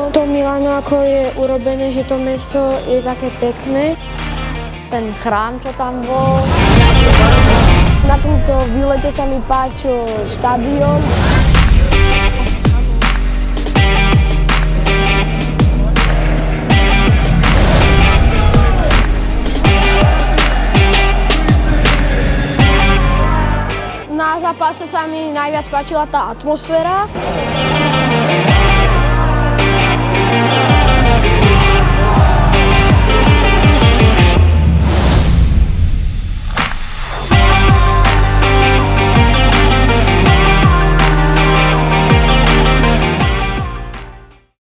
Milano. To Milano, ako je urobené, že to mesto je také pekné. Ten chrám, čo tam bol. Na tomto výlete sa mi páčil štadión. Na zápase sa mi najviac páčila tá atmosféra.